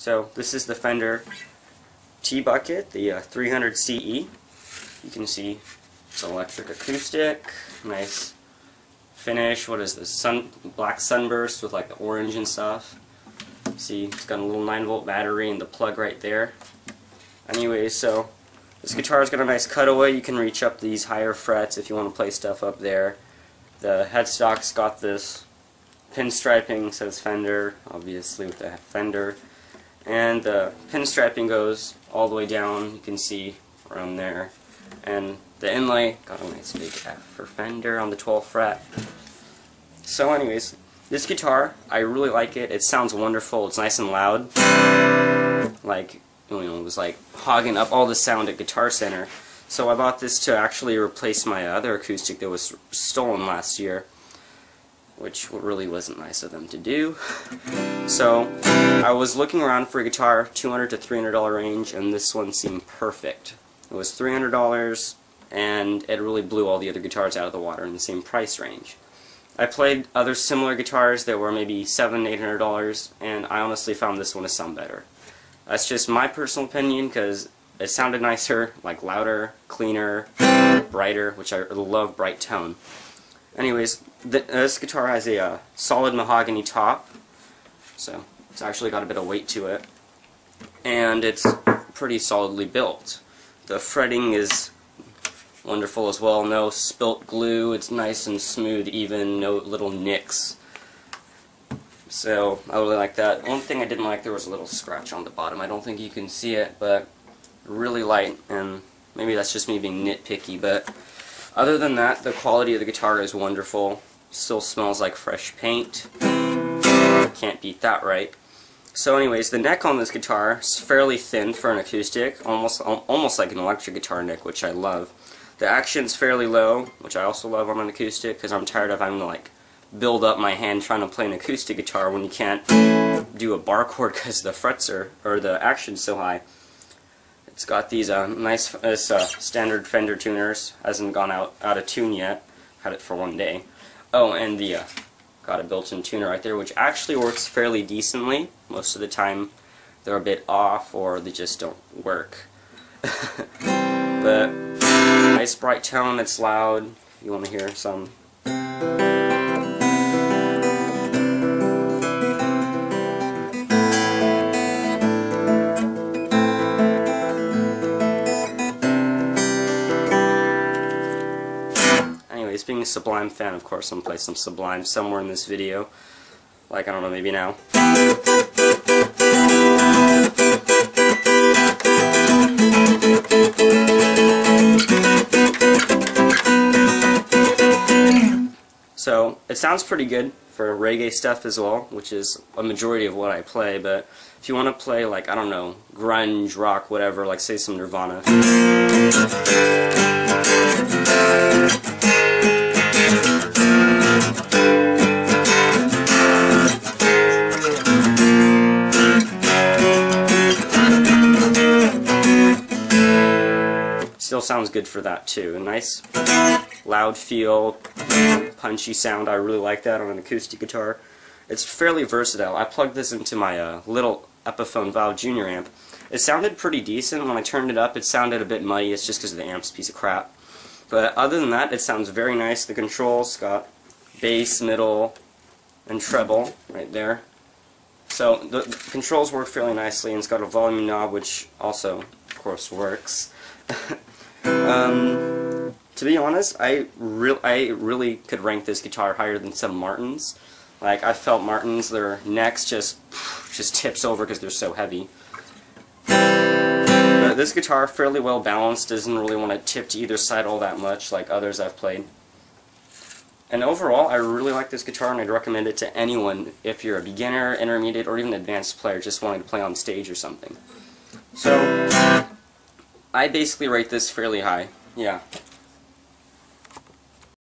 So this is the Fender T-Bucket, the 300CE. You can see it's electric acoustic, nice finish. What is this? Black sunburst with like the orange and stuff. See, it's got a little 9-volt battery and the plug right there. Anyways, so this guitar's got a nice cutaway. You can reach up these higher frets if you want to play stuff up there. The headstock's got this pinstriping, says Fender, obviously with the Fender. And the pinstriping goes all the way down, you can see around there. And the inlay got a nice big F for Fender on the 12th fret. So anyways, this guitar, I really like it. It sounds wonderful. It's nice and loud. Like, you know, it was like hogging up all the sound at Guitar Center. So I bought this to actually replace my other acoustic that was stolen last year, which really wasn't nice of them to do. So I was looking around for a guitar, $200 to $300 range, and this one seemed perfect. It was $300, and it really blew all the other guitars out of the water in the same price range. I played other similar guitars that were maybe $700, $800, and I honestly found this one to sound better. That's just my personal opinion, because it sounded nicer, like louder, cleaner, brighter, which I love bright tone. Anyways, this guitar has a solid mahogany top, so it's actually got a bit of weight to it, and it's pretty solidly built. The fretting is wonderful as well, no spilt glue, it's nice and smooth, even no little nicks. So I really like that. One thing I didn't like, there was a little scratch on the bottom. I don't think you can see it, but really light, and maybe that's just me being nitpicky, but other than that, the quality of the guitar is wonderful. Still smells like fresh paint. Can't beat that, right? So anyways, the neck on this guitar is fairly thin for an acoustic, almost like an electric guitar neck, which I love. The action's fairly low, which I also love on an acoustic, because I'm tired of having to like build up my hand trying to play an acoustic guitar when you can't do a bar chord because the frets are, or the action's so high. It's got these nice standard Fender tuners. Hasn't gone out of tune yet. Had it for one day. Oh, and the got a built-in tuner right there, which actually works fairly decently. Most of the time they're a bit off or they just don't work. But nice bright tone. It's loud. You want to hear some. Being a Sublime fan, of course, I'm going to play some Sublime somewhere in this video. Like, I don't know, maybe now. So, it sounds pretty good for reggae stuff as well, which is a majority of what I play, but if you want to play, like, I don't know, grunge, rock, whatever, like, say some Nirvana. Still sounds good for that too. A nice loud feel, punchy sound. I really like that on an acoustic guitar. It's fairly versatile. I plugged this into my little Epiphone Valve Junior amp. It sounded pretty decent. When I turned it up, it sounded a bit muddy. It's just because the amp's a piece of crap. But other than that, it sounds very nice. The controls got bass, middle, and treble right there. So the controls work fairly nicely, and it's got a volume knob, which also, of course, works. To be honest, I really could rank this guitar higher than some Martins. Like, I felt Martins, their necks just tips over because they're so heavy. But this guitar, fairly well balanced, doesn't really want to tip to either side all that much like others I've played. And overall, I really like this guitar, and I'd recommend it to anyone if you're a beginner, intermediate, or even advanced player just wanting to play on stage or something. So I basically rate this fairly high. Yeah.